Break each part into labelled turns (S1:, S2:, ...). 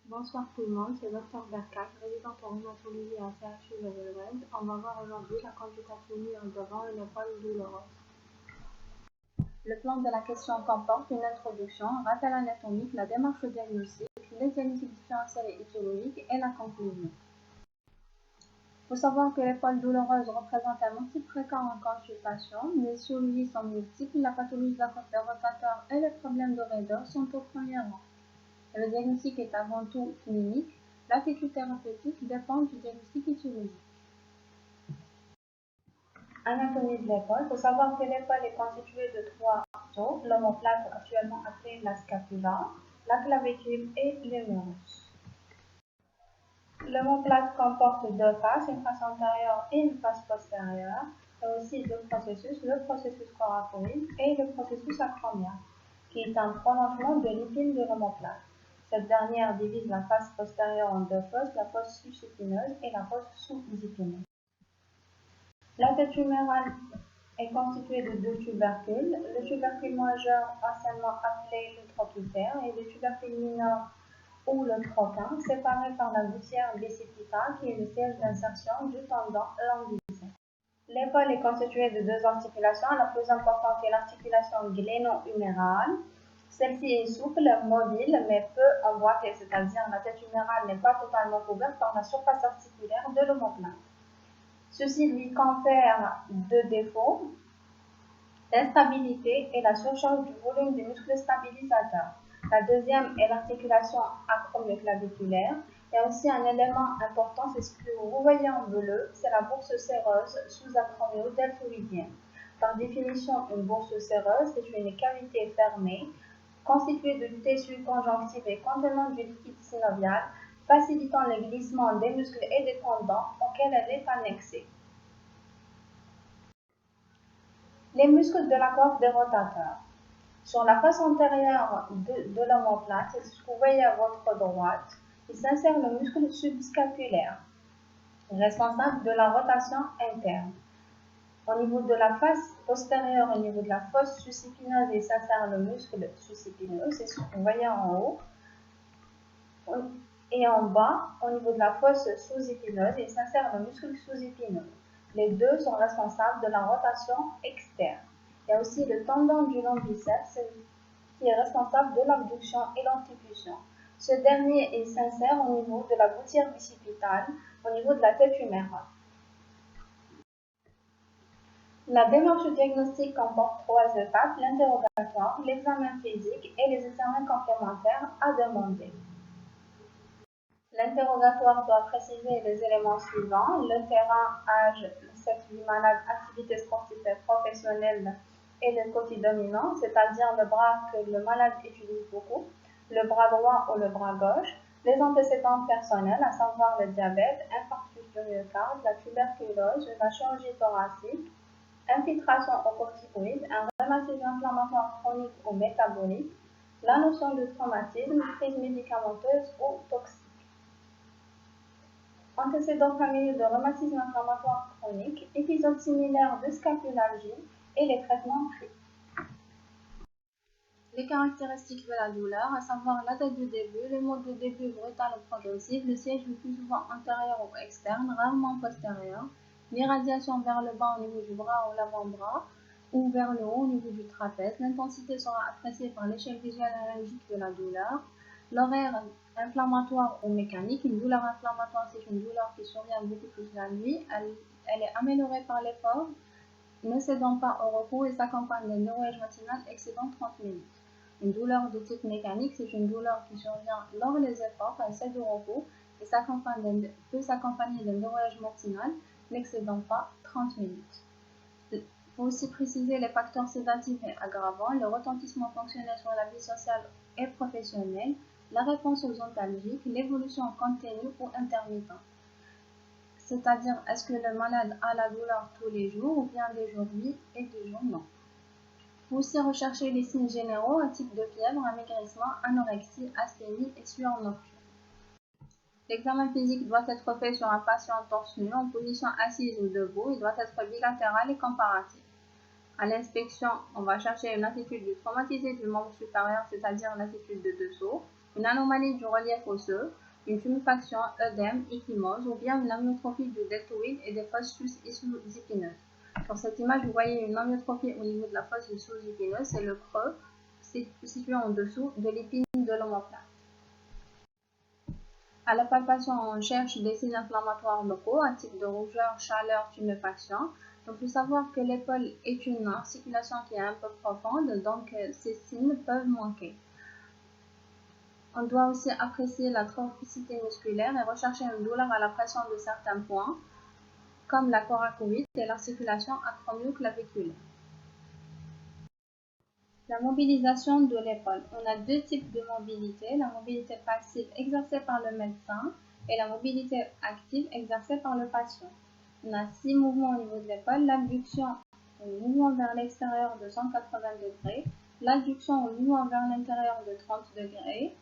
S1: Bonsoir tout le monde, c'est Dr Berkat, résidente en rhumatologie à CHU de Valorez. On va voir aujourd'hui la consultation devant une épaule douloureuse. Le plan de la question comporte une introduction, un rappel anatomique, la démarche diagnostique, les diagnostics différentiels et étiologiques et la conclusion. Il faut savoir que l'épaule douloureuse représente un motif fréquent en consultation. Les étiologies sont multiples, la pathologie de la côte rotateur et les problèmes de raideur sont au premier rang. Le diagnostic est avant tout clinique. L'attitude thérapeutique dépend du diagnostic étiologique. Anatomie de l'épaule. Il faut savoir que l'épaule est constituée de trois os, l'omoplate actuellement appelée la scapula, la clavicule et l'humérus. L'omoplate comporte deux faces, une face antérieure et une face postérieure, et aussi deux processus, le processus coracoïde et le processus acromial, qui est un prolongement de l'épine de l'omoplate. Cette dernière divise la face postérieure en deux fosses, la fosse sus-épineuse et la fosse sous-épineuse. La tête humérale est constituée de deux tubercules, le tubercule majeur anciennement appelé le trochiter et le tubercule mineur ou le troquin, séparés par la gouttière bicipita qui est le siège d'insertion du tendon lambicé. L'épaule est constituée de deux articulations, la plus importante est l'articulation gléno-humérale. Celle-ci est souple, mobile, mais peu emboîtée, c'est-à-dire la tête humérale n'est pas totalement couverte par la surface articulaire de l'omoplate. Ceci lui confère deux défauts, l'instabilité et la surcharge du volume des muscles stabilisateurs. La deuxième est l'articulation acromioclaviculaire. Il y a aussi un élément important, c'est ce que vous voyez en bleu, c'est la bourse séreuse sous-acromio-deltoïdienne. Par définition, une bourse séreuse, c'est une cavité fermée constituée de tissu conjonctivé contenant du liquide synovial, facilitant le glissement des muscles et des tendons auxquels elle est annexée. Les muscles de la coiffe des rotateurs. Sur la face antérieure de l'omoplate, c'est ce que vous voyez à votre droite, il s'insère le muscle subscapulaire, responsable de la rotation interne. Au niveau de la face postérieure, au niveau de la fosse sus-épineuse, il s'insère le muscle sus-épineux, c'est ce que vous voyez en haut. Et en bas, au niveau de la fosse sous-épineuse, il s'insère le muscle sous-épineux. Les deux sont responsables de la rotation externe. Il y a aussi le tendon du lombiceps qui est responsable de l'abduction et l'antifusion. Ce dernier il s'insère au niveau de la gouttière bicipitale, au niveau de la tête humérale. La démarche diagnostique comporte trois étapes, l'interrogatoire, l'examen physique et les examens complémentaires à demander. L'interrogatoire doit préciser les éléments suivants, le terrain, âge, sexe du malade, activité sportive et professionnelle et le côté dominant, c'est-à-dire le bras que le malade utilise beaucoup, le bras droit ou le bras gauche, les antécédents personnels, à savoir le diabète, infarctus du myocarde, la tuberculose, la chirurgie thoracique, infiltration au corticoïde, un rhumatisme inflammatoire chronique ou métabolique, la notion de traumatisme, prise médicamenteuse ou toxique. Antécédents familiaux de rhumatisme inflammatoire chronique, épisodes similaires de scapulalgie et les traitements pris. Les caractéristiques de la douleur, à savoir la date de début, le mode de début brutal ou progressif, le siège le plus souvent antérieur ou externe, rarement postérieur, l'irradiation vers le bas au niveau du bras ou l'avant-bras ou vers le haut au niveau du trapèze. L'intensité sera appréciée par l'échelle visuelle allergique de la douleur. L'horaire inflammatoire ou mécanique, une douleur inflammatoire, c'est une douleur qui survient beaucoup plus la nuit. Elle est améliorée par l'effort, ne cédant pas au repos et s'accompagne d'un neuralgie matinal excédant 30 minutes. Une douleur de type mécanique, c'est une douleur qui survient lors des efforts, elle cède au repos et peut s'accompagner d'un neuralgie matinal n'excédant pas 30 minutes. Il faut aussi préciser les facteurs sédatifs et aggravants, le retentissement fonctionnel sur la vie sociale et professionnelle, la réponse aux antalgiques, l'évolution continue ou intermittente. C'est-à-dire, est-ce que le malade a la douleur tous les jours ou bien des jours oui et des jours non. Il faut aussi rechercher les signes généraux, un type de fièvre, amaigrissement, anorexie, asthénie et sueur nocturne. L'examen physique doit être fait sur un patient torse nu en position assise ou debout. Il doit être bilatéral et comparatif. À l'inspection, on va chercher une attitude du traumatisé du membre supérieur, c'est-à-dire l'attitude de dessous, une anomalie du relief osseux, une tuméfaction, œdème, ecchymose ou bien une amyotrophie du deltoïde et des fosses sous-épineuses. Sur cette image, vous voyez une amyotrophie au niveau de la fosse sous-épineuse, c'est le creux situé en dessous de l'épine de l'omoplate. À la palpation, on cherche des signes inflammatoires locaux, un type de rougeur, chaleur, tuméfaction. Donc, il faut savoir que l'épaule est une articulation qui est un peu profonde, donc ces signes peuvent manquer. On doit aussi apprécier la trophicité musculaire et rechercher une douleur à la pression de certains points, comme la coracoïde et l'articulation acromio-claviculaire. La mobilisation de l'épaule. On a deux types de mobilité, la mobilité passive exercée par le médecin et la mobilité active exercée par le patient. On a 6 mouvements au niveau de l'épaule, l'abduction au mouvement vers l'extérieur de 180 degrés, l'adduction au mouvement vers l'intérieur de 30 degrés,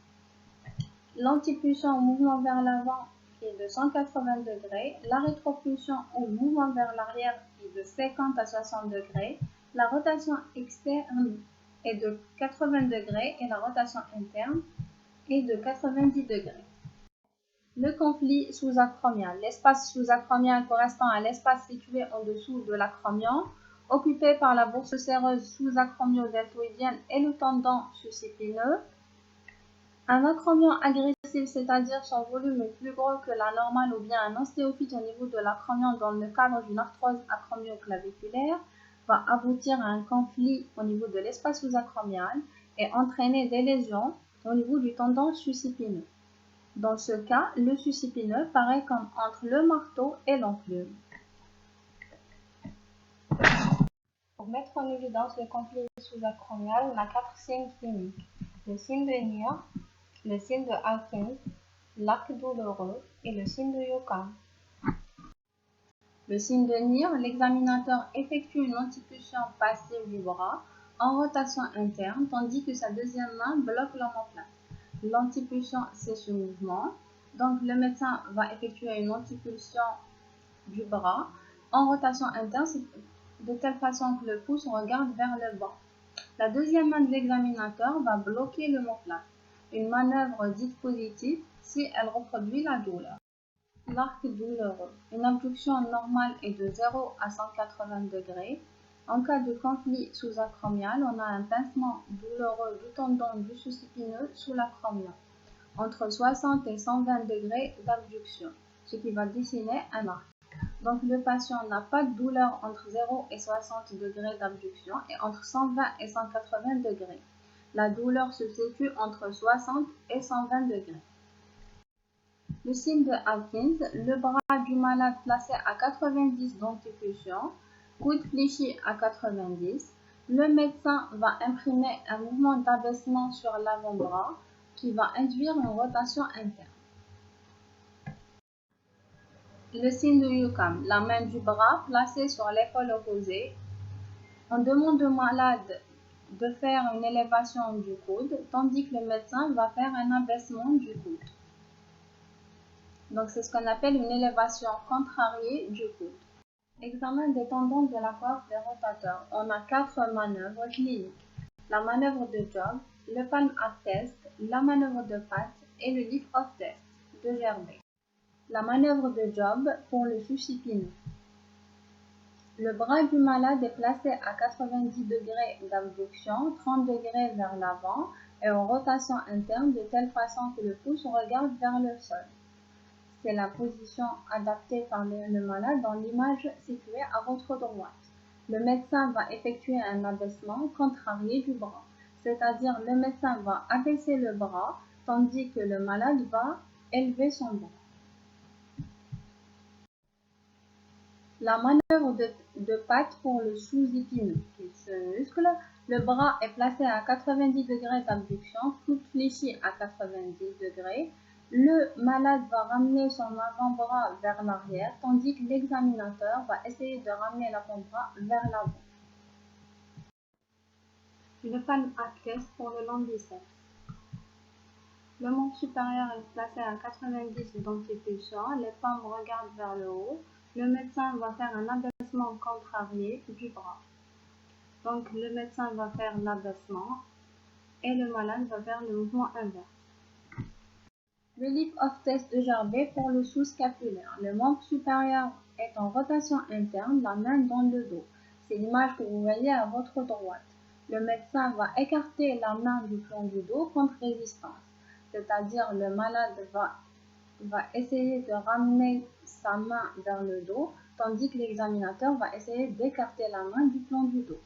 S1: l'antipulsion au mouvement vers l'avant qui est de 180 degrés, la rétropulsion au mouvement vers l'arrière qui est de 50 à 60 degrés, la rotation externe est de 80 degrés et la rotation interne est de 90 degrés. Le conflit sous-acromial. L'espace sous-acromial correspond à l'espace situé en dessous de l'acromion, occupé par la bourse séreuse sous-acromio-deltoïdienne et le tendon sus-épineux. Un acromion agressif, c'est-à-dire son volume est plus gros que la normale ou bien un ostéophyte au niveau de l'acromion dans le cadre d'une arthrose acromio-claviculaire, va aboutir à un conflit au niveau de l'espace sous-acromial et entraîner des lésions au niveau du tendon sus-épineux. Dans ce cas, le sus-épineux paraît comme entre le marteau et l'enclume. Pour mettre en évidence le conflit sous-acromial, on a 4 signes cliniques. Le signe de Neer, le signe de Hawkins, l'arc douloureux et le signe de Yoakum. Le signe de Neer, l'examinateur effectue une antipulsion passive du bras en rotation interne, tandis que sa deuxième main bloque l'omoplate. L'antipulsion, c'est ce mouvement. Donc, le médecin va effectuer une antipulsion du bras en rotation interne, de telle façon que le pouce regarde vers le bas. La deuxième main de l'examinateur va bloquer l'omoplate. Une manœuvre dite positive si elle reproduit la douleur. L'arc douloureux. Une abduction normale est de 0 à 180 degrés. En cas de conflit sous-acromial, on a un pincement douloureux du tendon du sous-épineux sous l'acromion, entre 60 et 120 degrés d'abduction, ce qui va dessiner un arc. Donc le patient n'a pas de douleur entre 0 et 60 degrés d'abduction et entre 120 et 180 degrés. La douleur se situe entre 60 et 120 degrés. Le signe de Hawkins, le bras du malade placé à 90 d'antipulsion, coude fléchi à 90. Le médecin va imprimer un mouvement d'abaissement sur l'avant-bras qui va induire une rotation interne. Le signe de Yoakum, la main du bras placée sur l'épaule opposée. On demande au malade de faire une élévation du coude, tandis que le médecin va faire un abaissement du coude. Donc, c'est ce qu'on appelle une élévation contrariée du coude. Examen des tendons de la coiffe des rotateurs. On a 4 manœuvres cliniques. La manœuvre de Job, le palm-up test, la manœuvre de Pat et le lift-off test de Gerbet. La manœuvre de Job pour le sous-épineux. Le bras du malade est placé à 90 degrés d'abduction, 30 degrés vers l'avant et en rotation interne de telle façon que le pouce regarde vers le sol. C'est la position adaptée par le malade dans l'image située à votre droite. Le médecin va effectuer un abaissement contrarié du bras, c'est-à-dire le médecin va abaisser le bras tandis que le malade va élever son bras. La manœuvre de Pat pour le sous-épineux, qui est ce muscle, le bras est placé à 90 degrés d'abduction, coude fléchi à 90 degrés. Le malade va ramener son avant-bras vers l'arrière, tandis que l'examinateur va essayer de ramener l'avant-bras vers l'avant. Le palm-up test pour le long biceps. Le membre supérieur est placé à 90 d'antipulsion, les paumes regardent vers le haut. Le médecin va faire un abaissement contrarié du bras. Donc le médecin va faire l'abaissement et le malade va faire le mouvement inverse. Le Lip of Test de Gerbet pour le sous-scapulaire. Le membre supérieur est en rotation interne, la main dans le dos. C'est l'image que vous voyez à votre droite. Le médecin va écarter la main du flanc du dos contre résistance, c'est-à-dire le malade va essayer de ramener sa main vers le dos, tandis que l'examinateur va essayer d'écarter la main du flanc du dos.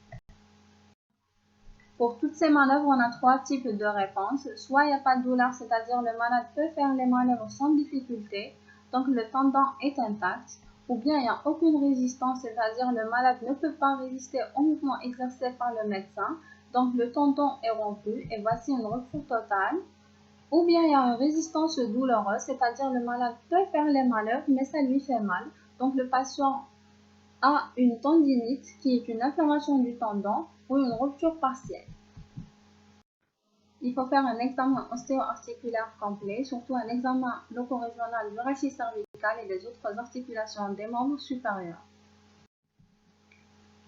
S1: Pour toutes ces manœuvres, on a trois types de réponses. Soit il n'y a pas de douleur, c'est-à-dire le malade peut faire les manœuvres sans difficulté, donc le tendon est intact. Ou bien il n'y a aucune résistance, c'est-à-dire le malade ne peut pas résister au mouvement exercé par le médecin, donc le tendon est rompu et voici une rupture totale. Ou bien il y a une résistance douloureuse, c'est-à-dire le malade peut faire les manœuvres mais ça lui fait mal, donc le patient a une tendinite qui est une inflammation du tendon ou une rupture partielle. Il faut faire un examen ostéo-articulaire complet, surtout un examen locorégional du rachis cervical et des autres articulations des membres supérieurs.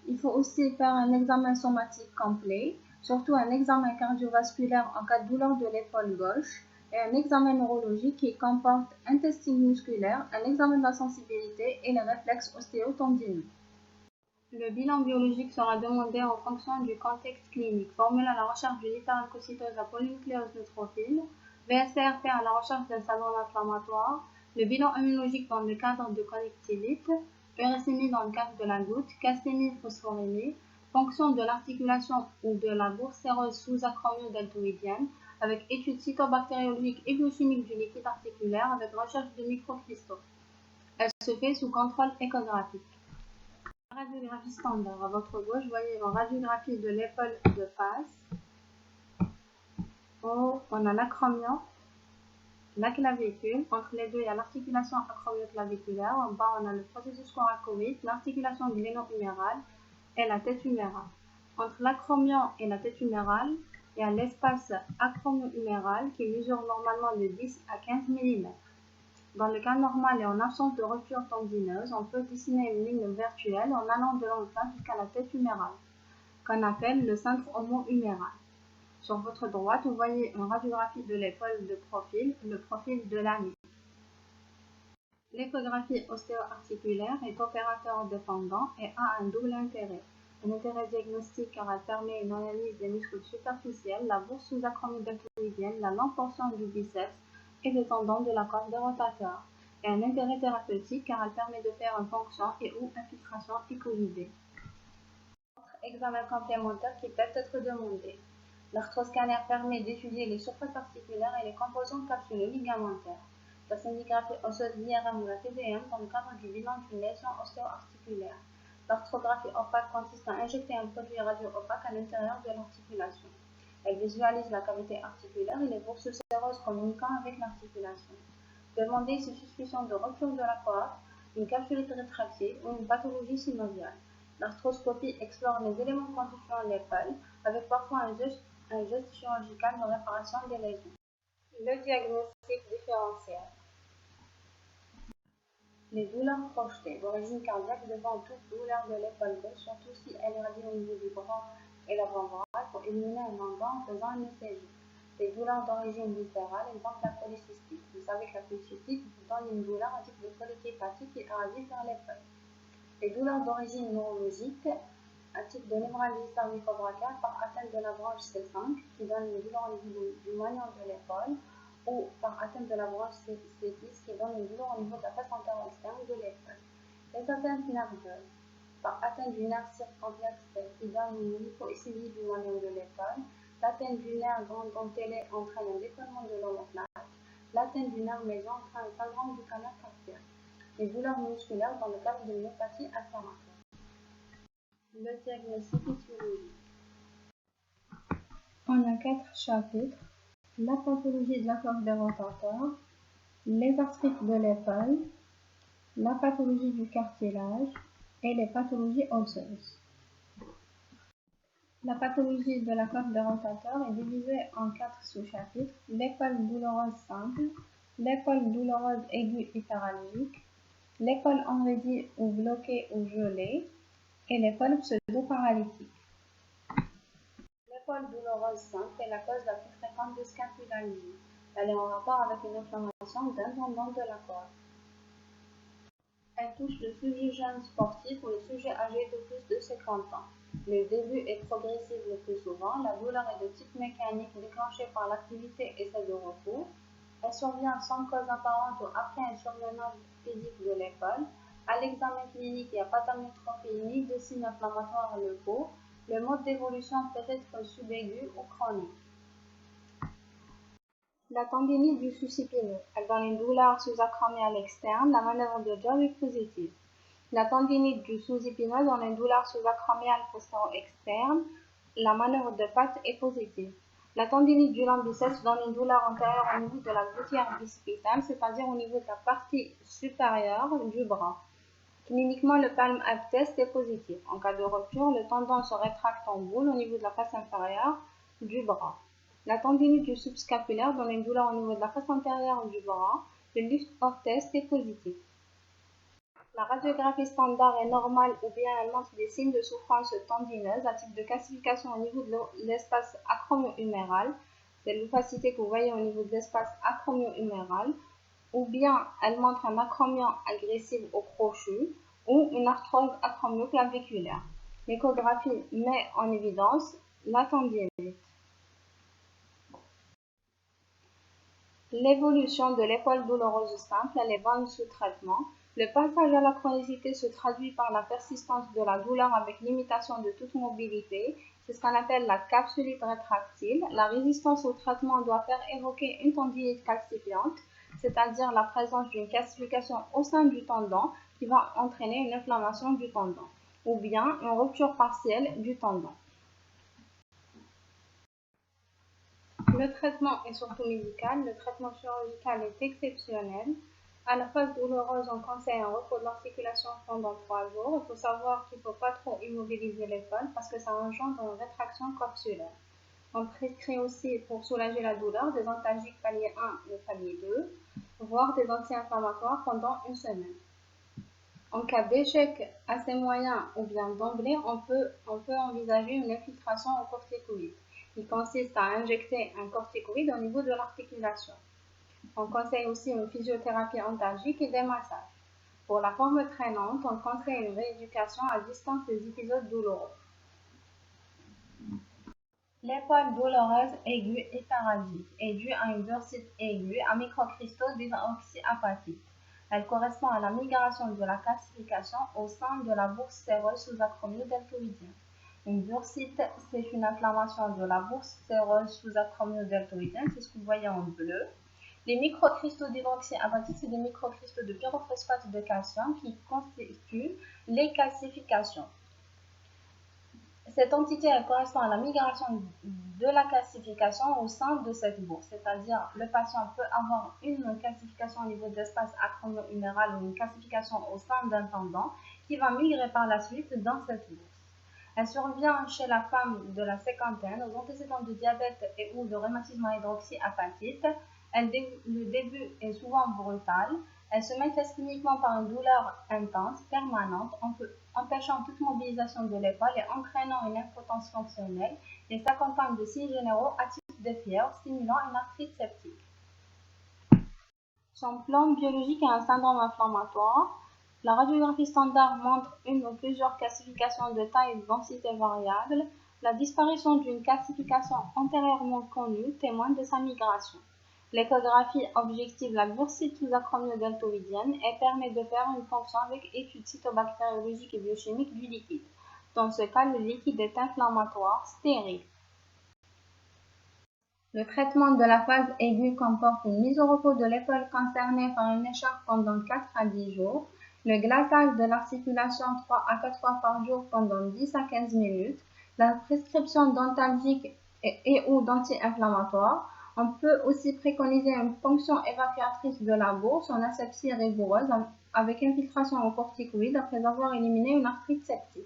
S1: Il faut aussi faire un examen somatique complet, surtout un examen cardiovasculaire en cas de douleur de l'épaule gauche et un examen neurologique qui comporte un testing musculaire, un examen de la sensibilité et les réflexes ostéotendineux. Le bilan biologique sera demandé en fonction du contexte clinique. Formule à la recherche d'une hyperalcocytose à polynucléose neutrophile, VSRP à la recherche d'un syndrome inflammatoire, le bilan immunologique dans le cadre de connectivité, uricémie dans le cadre de la goutte, castémie, phosphorémie, fonction de l'articulation ou de la bourse séreuse sous-acromio-deltoïdienne, avec étude cytobactériologique et biochimique du liquide articulaire avec recherche de microcristaux. Elle se fait sous contrôle échographique. Radiographie standard. À votre gauche, voyez une radiographie de l'épaule de face. On a l'acromion, la clavicule. Entre les deux, il y a l'articulation acromio-claviculaire. En bas, on a le processus coracoïde, l'articulation gléno-humérale et la tête humérale. Entre l'acromion et la tête humérale, il y a l'espace acromio-huméral qui mesure normalement de 10 à 15 mm. Dans le cas normal et en absence de rupture tendineuse, on peut dessiner une ligne virtuelle en allant de l'emplate jusqu'à la tête humérale, qu'on appelle le centre homo-huméral. Sur votre droite, vous voyez une radiographie de l'épaule de profil, le profil de la nuque. L'échographie ostéo-articulaire est opérateur dépendant et a un double intérêt. Un intérêt diagnostique car elle permet une analyse des muscles superficiels, la bourse sous-acromio-deltoïdienne, la longue portion du biceps, et des tendons de la corde rotateur, et un intérêt thérapeutique car elle permet de faire une ponction et ou infiltration écovidée. Autre examen complémentaire qui peut être demandé. L'arthroscanner permet d'étudier les surfaces articulaires et les composants capsuleux ligamentaires. La scintigraphie osseuse, l'IRM ou la TDM dans le cadre du bilan d'une lésion ostéo-articulaire. L'arthrographie opaque consiste à injecter un produit radio-opaque à l'intérieur de l'articulation. Elle visualise la cavité articulaire et les bourses séreuses communiquant avec l'articulation. Demandez si suspicion de rupture de la coiffe, une capsulite rétractée ou une pathologie synoviale. L'arthroscopie explore les éléments constituant l'épaule, avec parfois un geste chirurgical de réparation des lésions. Le diagnostic différentiel. Les douleurs projetées d'origine cardiaque devant toute douleur de l'épaule gauche, surtout si elle irradie au niveau du bras et l'avant-bras, pour éliminer un endroit en faisant un ECG. Les douleurs d'origine viscérale, exemple la polycystite. Vous savez que la polycystite vous donne une douleur à type de colique hépatique qui irradie vers l'épaule. Les douleurs d'origine neurologique, à type de névralgie cervico-brachiale par atteinte de la branche C5, qui donne une douleur au niveau du moignon de l'épaule, ou par atteinte de la branche C10 qui donne une douleur au niveau de la face antérieure-externe de l'épaule. Les atteintes nerveuses, par atteinte du nerf circonflexe qui donne une hypoécésie du moignon de l'épaule, l'atteinte du nerf grand dentelé entraîne un décollement de l'omoplate, l'atteinte du nerf médian entraîne un syndrome du canal carpien. Les douleurs musculaires dans le cadre de myopathie inflammatoire. Le diagnostic étiologique. On a 4 chapitres. La pathologie de la corde des rotateurs, les arthrites de l'épaule, la pathologie du cartilage et les pathologies osseuses. La pathologie de la corde des rotateurs est divisée en 4 sous-chapitres: l'épaule douloureuse simple, l'épaule douloureuse aiguë hyperalgique, l'épaule enraidie ou bloquée ou gelée et l'épaule pseudo-paralytique. L'épaule douloureuse simple est la cause la plus fréquente de scapulalgie. Elle est en rapport avec une inflammation d'un tendon de la corde. Elle touche le sujet jeune sportif ou le sujet âgé de plus de 50 ans. Le début est progressif le plus souvent. La douleur est de type mécanique déclenchée par l'activité et celle de repos. Elle survient sans cause apparente ou après un surmenage physique de l'épaule. À l'examen clinique, il n'y a pas d'amyotrophie ni de signe inflammatoire locaux. Le mode d'évolution peut être subaigu ou chronique. La tendinite du sous-épineux. Elle donne une douleur sous-acromiale externe. La manœuvre de Job est positive. La tendinite du sous-épineux donne une douleur sous-acromiale postéro-externe. La manœuvre de Pat est positive. La tendinite du lambiceps donne une douleur antérieure au niveau de la gouttière bicipitale, c'est-à-dire au niveau de la partie supérieure du bras. Cliniquement, le palm up test est positif. En cas de rupture, le tendon se rétracte en boule au niveau de la face inférieure du bras. La tendinite du subscapulaire donne une douleur au niveau de la face antérieure du bras. Le lift-off test est positif. La radiographie standard est normale ou bien elle montre des signes de souffrance tendineuse à type de calcification au niveau de l'espace acromio-huméral. C'est l'opacité que vous voyez au niveau de l'espace acromio-huméral. Ou bien elle montre un acromion agressif au crochet ou une arthrose acromio-claviculaire. L'échographie met en évidence la tendinite. L'évolution de l'épaule douloureuse simple, elle est bonne sous traitement. Le passage à la chronicité se traduit par la persistance de la douleur avec limitation de toute mobilité. C'est ce qu'on appelle la capsulite rétractile. La résistance au traitement doit faire évoquer une tendinite calcifiante, c'est-à-dire la présence d'une calcification au sein du tendon qui va entraîner une inflammation du tendon, ou bien une rupture partielle du tendon. Le traitement est surtout médical. Le traitement chirurgical est exceptionnel. À la phase douloureuse, on conseille un repos de l'articulation pendant 3 jours. Il faut savoir qu'il ne faut pas trop immobiliser l'épaule parce que ça engendre une rétraction capsulaire. On prescrit aussi, pour soulager la douleur, des antalgiques palier 1 ou palier 2, voire des anti-inflammatoires pendant une semaine. En cas d'échec assez moyen ou bien d'emblée, on peut envisager une infiltration au corticoïde. Il consiste à injecter un corticoïde au niveau de l'articulation. On conseille aussi une physiothérapie antalgique et des massages. Pour la forme traînante, on conseille une rééducation à distance des épisodes douloureux. L'épaule douloureuse aiguë hémorragique est due à une bursite aiguë à microcristaux d'hydroxyapatite. Elle correspond à la migration de la calcification au sein de la bourse séreuse sous-acromio-deltoïdienne. Une bursite, c'est une inflammation de la bourse séreuse sous-acromio-deltoïdienne, c'est ce que vous voyez en bleu. Les microcristaux d'hydroxyapatite, c'est des microcristaux de pyrophosphate de calcium qui constituent les calcifications. Cette entité elle correspond à la migration de la calcification au sein de cette bourse, c'est-à-dire le patient peut avoir une calcification au niveau de l'espace acromio-huméral ou une calcification au sein d'un tendon qui va migrer par la suite dans cette bourse. Elle survient chez la femme de la cinquantaine aux antécédents de diabète et ou de rhumatisme à hydroxyapatite. Le début est souvent brutal. Elle se manifeste cliniquement par une douleur intense, permanente, empêchant toute mobilisation de l'épaule et entraînant une impotence fonctionnelle et s'accompagne de signes généraux à type de fièvre, stimulant une arthrite septique. Son plan biologique est un syndrome inflammatoire. La radiographie standard montre une ou plusieurs calcifications de taille et de densité variables. La disparition d'une calcification antérieurement connue témoigne de sa migration. L'échographie objective la bursite sous-acromio-deltoïdienne et permet de faire une fonction avec étude cytobactériologique et biochimique du liquide. Dans ce cas, le liquide est inflammatoire, stérile. Le traitement de la phase aiguë comporte une mise au repos de l'épaule concernée par une écharpe pendant 4 à 10 jours, le glaçage de l'articulation 3 à 4 fois par jour pendant 10 à 15 minutes, la prescription d'antalgiques et ou d'anti-inflammatoires. On peut aussi préconiser une ponction évacuatrice de la bourse en asepsie rigoureuse avec infiltration au corticoïde après avoir éliminé une arthrite septique.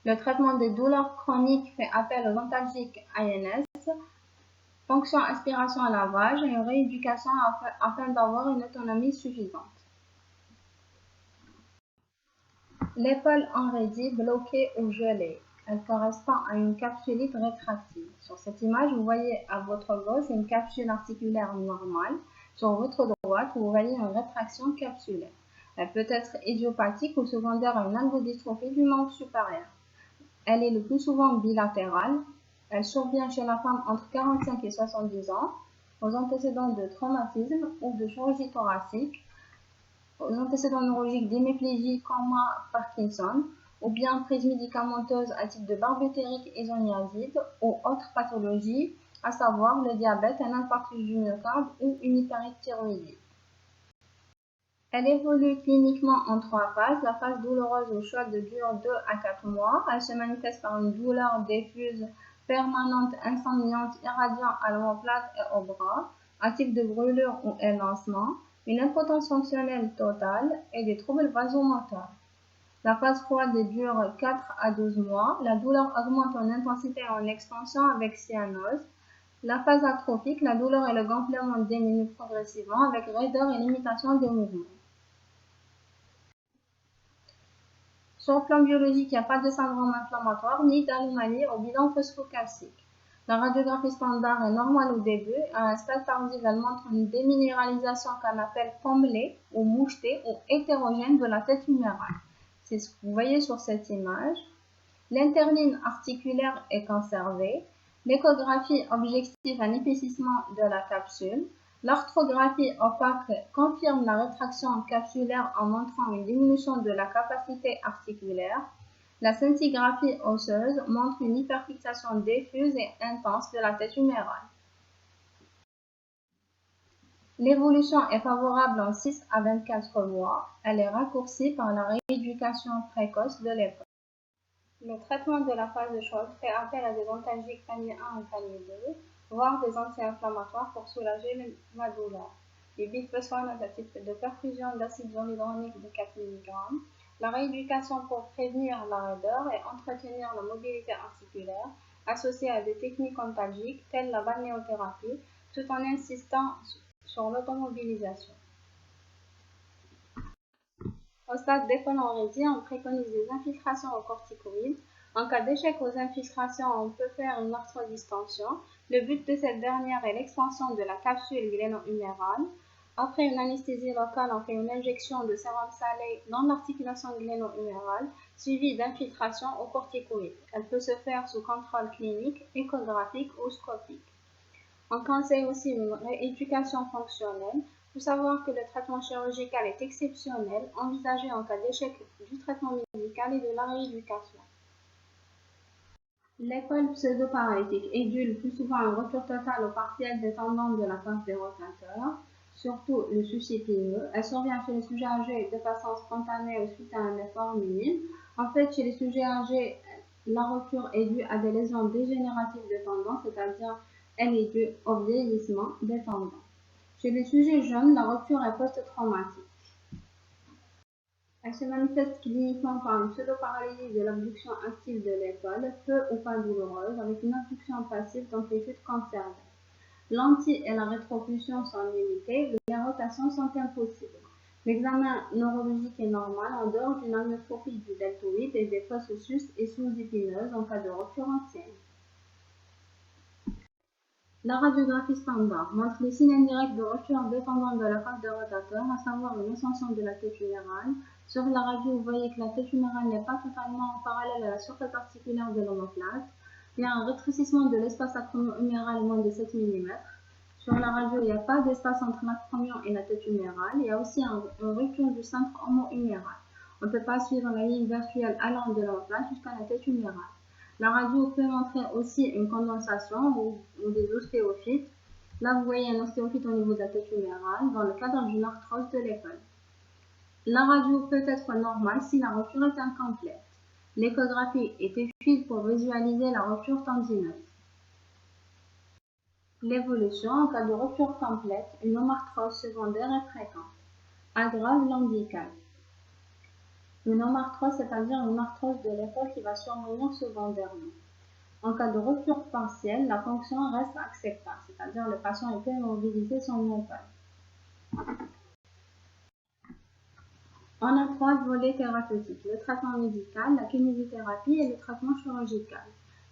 S1: Le traitement des douleurs chroniques fait appel aux antalgiques INS, fonction aspiration à lavage et une rééducation afin d'avoir une autonomie suffisante. L'épaule enraidie, bloquée ou gelée. Elle correspond à une capsulite rétractile. Sur cette image, vous voyez à votre gauche une capsule articulaire normale. Sur votre droite, vous voyez une rétraction capsulaire. Elle peut être idiopathique ou secondaire à une algodystrophie du membre supérieur. Elle est le plus souvent bilatérale. Elle survient chez la femme entre 45 et 70 ans, aux antécédents de traumatisme ou de chirurgie thoracique, aux antécédents neurologiques d'hémiplégie, coma, Parkinson, ou bien prise médicamenteuse à type de barbiturique isoniazide ou autres pathologies, à savoir le diabète, un infarctus du myocarde ou une hyperthyroïdie. Elle évolue cliniquement en 3 phases. La phase douloureuse ou chaude dure 2 à 4 mois. Elle se manifeste par une douleur diffuse, permanente, insomniante, irradiant à l'omoplate et au bras, un type de brûlure ou élancement, une impotence fonctionnelle totale et des troubles vasomoteurs. La phase froide dure 4 à 12 mois. La douleur augmente en intensité et en extension avec cyanose. La phase atrophique, la douleur et le gonflement diminuent progressivement avec raideur et limitation des mouvements. Sur le plan biologique, il n'y a pas de syndrome inflammatoire ni d'anomalie au bilan phosphocalcique. La radiographie standard est normale au début. À un stade tardif, elle montre une déminéralisation qu'on appelle pommelée ou mouchetée ou hétérogène de la tête humérale. C'est ce que vous voyez sur cette image. L'interline articulaire est conservée. L'échographie objective un épaississement de la capsule. L'arthrographie opaque confirme la rétraction capsulaire en montrant une diminution de la capacité articulaire. La scintigraphie osseuse montre une hyperfixation diffuse et intense de la tête humérale. L'évolution est favorable en 6 à 24 mois. Elle est raccourcie par la rééducation précoce de l'époque. Le traitement de la phase chaude fait appel à des antalgiques famille 1 ou famille 2, voire des anti-inflammatoires pour soulager la douleur. Les bifosphonate à type de perfusion d'acide zoledronique de 4 mg, la rééducation pour prévenir la raideur et entretenir la mobilité articulaire, associée à des techniques antalgiques telles la balnéothérapie, tout en insistant sur l'automobilisation. Au stade d'éphonorésie, on préconise des infiltrations aux corticoïdes. En cas d'échec aux infiltrations, on peut faire une arthrodistension. Le but de cette dernière est l'expansion de la capsule gléno-humérale. Après une anesthésie locale, on fait une injection de sérum salé dans l'articulation gléno-humérale, suivie d'infiltration aux corticoïdes. Elle peut se faire sous contrôle clinique, échographique ou scopique. On conseille aussi une rééducation fonctionnelle. Il faut savoir que le traitement chirurgical est exceptionnel, envisagé en cas d'échec du traitement médical et de la rééducation. L'épaule pseudo-paralytique est due le plus souvent à une rupture totale ou partielle des tendons de la coiffe des rotateurs, surtout le sus-épineux. Elle survient chez les sujets âgés de façon spontanée ou suite à un effort minime. En fait, chez les sujets âgés, la rupture est due à des lésions dégénératives des tendons, c'est-à-dire elle est due au vieillissement des tendons. Chez les sujets jeunes, la rupture est post-traumatique. Elle se manifeste cliniquement par une pseudo-paralysie de l'abduction active de l'épaule, peu ou pas douloureuse, avec une abduction passive d'amplitude conservée. L'anti- et la rétropulsion sont limitées, les rotations sont impossibles. L'examen neurologique est normal en dehors d'une amyotrophie du deltoïde et des fosses sus et sous-épineuses en cas de rupture ancienne. La radiographie standard montre les signes indirects de rupture dépendant de la coiffe de rotateur, à savoir une ascension de la tête humérale. Sur la radio, vous voyez que la tête humérale n'est pas totalement parallèle à la surface articulaire de l'omoplate. Il y a un rétrécissement de l'espace acromio-huméral moins de 7 mm. Sur la radio, il n'y a pas d'espace entre l'acromion et la tête humérale. Il y a aussi une rupture du centre homo-huméral. On ne peut pas suivre la ligne virtuelle allant de l'omoplate jusqu'à la tête humérale. La radio peut montrer aussi une condensation ou des ostéophytes. Là, vous voyez un ostéophyte au niveau de la tête humérale dans le cadre d'une arthrose de l'épaule. La radio peut être normale si la rupture est incomplète. L'échographie est utile pour visualiser la rupture tendineuse. L'évolution en cas de rupture complète, une homarthrose secondaire est fréquente. Aggrave l'handicap. Une homarthrose, c'est-à-dire une arthrose de l'épaule qui va survenir secondairement. En cas de rupture partielle, la fonction reste acceptable, c'est-à-dire le patient peut mobiliser son épaule. On a trois volets thérapeutiques, le traitement médical, la kinésithérapie et le traitement chirurgical.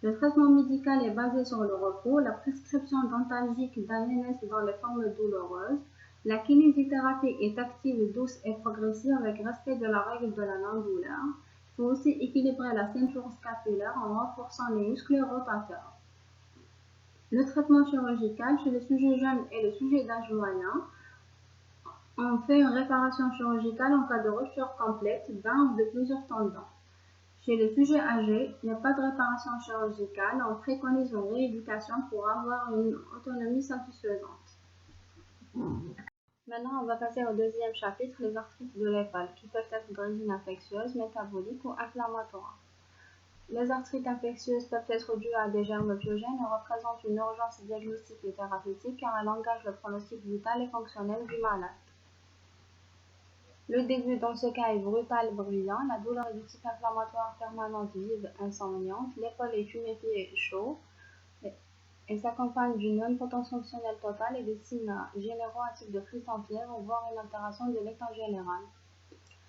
S1: Le traitement médical est basé sur le repos, la prescription d'antalgiques d'ANS dans les formes douloureuses. La kinésithérapie est active, douce et progressive avec respect de la règle de la non-douleur. Il faut aussi équilibrer la ceinture scapulaire en renforçant les muscles rotateurs. Le traitement chirurgical chez le sujet jeune et le sujet d'âge moyen, on fait une réparation chirurgicale en cas de rupture complète d'un ou de plusieurs tendons. Chez le sujet âgé, il n'y a pas de réparation chirurgicale, on préconise une rééducation pour avoir une autonomie satisfaisante. Maintenant, on va passer au deuxième chapitre, les arthrites de l'épaule, qui peuvent être d'origine infectieuse, métabolique ou inflammatoire. Les arthrites infectieuses peuvent être dues à des germes biogènes et représentent une urgence diagnostique et thérapeutique car elles engagent le pronostic vital et fonctionnel du malade. Le début dans ce cas est brutal, bruyant, la douleur est de type inflammatoire permanente, vive, insomniante, l'épaule est tuméfiée et chaud, et s'accompagne d'une impotence fonctionnelle totale et des signes généraux à type de crise en fièvre, voire une altération de l'état général.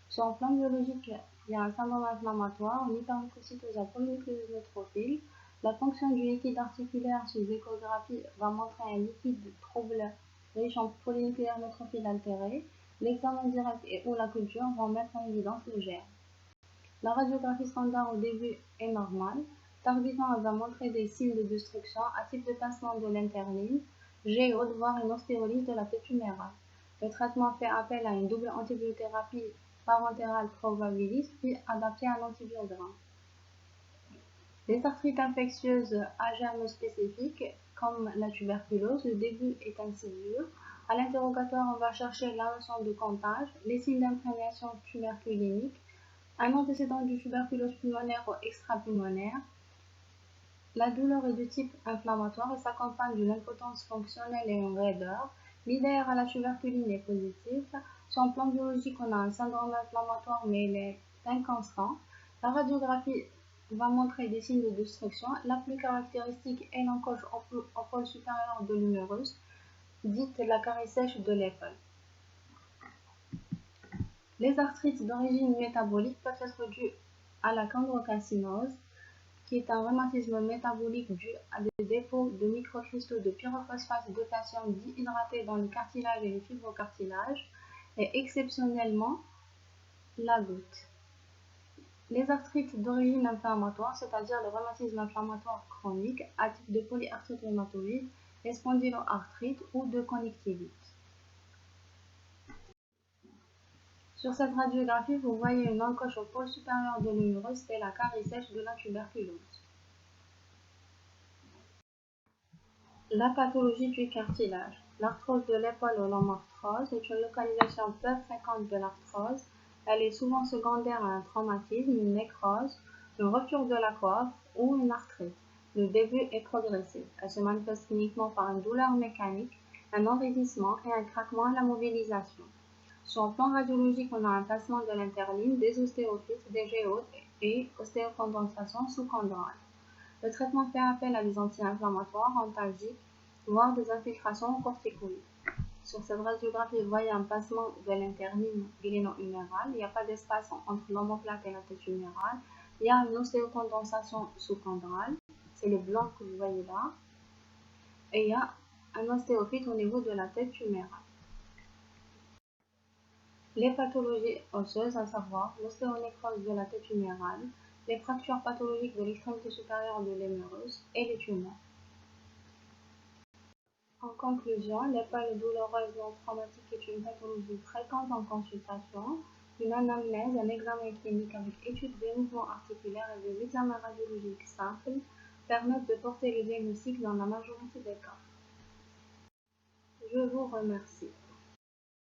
S1: Sur le plan biologique, il y a un syndrome inflammatoire, une hyperleucocytose à polynucléose neutrophile. La fonction du liquide articulaire sous échographie va montrer un liquide trouble riche en polynucléaires neutrophiles altérés. L'examen direct et ou la culture vont mettre en évidence le germe. La radiographie standard au début est normale. Tardivement, elle va montrer des signes de destruction à type de pincement de l'interligne, géode, voire une ostéolyse de la tête humérale. Le traitement fait appel à une double antibiothérapie parentérale probabiliste puis adaptée à l'antibiogramme. Les arthrites infectieuses à germes spécifiques, comme la tuberculose, le début est insidieux. À l'interrogatoire, on va chercher la notion de comptage, les signes d'imprégnation tuberculinique, un antécédent du tuberculose pulmonaire ou extrapulmonaire. La douleur est de type inflammatoire et s'accompagne d'une impotence fonctionnelle et une raideur. L'IDR à la tuberculine est positif. Sur le plan biologique, on a un syndrome inflammatoire, mais il est inconstant. La radiographie va montrer des signes de destruction. La plus caractéristique est l'encoche au pôle supérieur de l'humérus, dite la carie sèche de l'épaule. Les arthrites d'origine métabolique peuvent être dues à la chondrocalcinose, qui est un rhumatisme métabolique dû à des dépôts de microcristaux de pyrophosphate de calcium dihydratée dans le cartilage et les fibrocartilages, et exceptionnellement la goutte. Les arthrites d'origine inflammatoire, c'est-à-dire le rhumatisme inflammatoire chronique à type de polyarthrite rhumatoïde, les spondyloarthrites ou de connectivite. Sur cette radiographie, vous voyez une encoche au pôle supérieur de l'humérus et la carie sèche de la tuberculose. La pathologie du cartilage. L'arthrose de l'épaule ou l'homarthrose est une localisation peu fréquente de l'arthrose. Elle est souvent secondaire à un traumatisme, une nécrose, une rupture de la coiffe ou une arthrite. Le début est progressif. Elle se manifeste cliniquement par une douleur mécanique, un enraidissement et un craquement à la mobilisation. Sur le plan radiologique, on a un tassement de l'interligne, des ostéophytes, des géodes et ostéocondensation sous-chondrale. Le traitement fait appel à des anti-inflammatoires, antalgiques, voire des infiltrations corticoïdes. Sur cette radiographie, vous voyez un passement de l'interligne gléno-humérale. Il n'y a pas d'espace entre l'omoplate et la tête humérale. Il y a une ostéocondensation sous-chondrale. C'est le blanc que vous voyez là. Et il y a un ostéophyte au niveau de la tête humérale. Les pathologies osseuses, à savoir l'ostéonécrose de la tête humérale, les fractures pathologiques de l'extrémité supérieure de l'humérus et les tumeurs. En conclusion, l'épaule douloureuse non traumatique est une pathologie fréquente en consultation. Une anamnèse, un examen clinique avec étude des mouvements articulaires et des examens radiologiques simples permettent de porter le diagnostic dans la majorité des cas. Je vous remercie.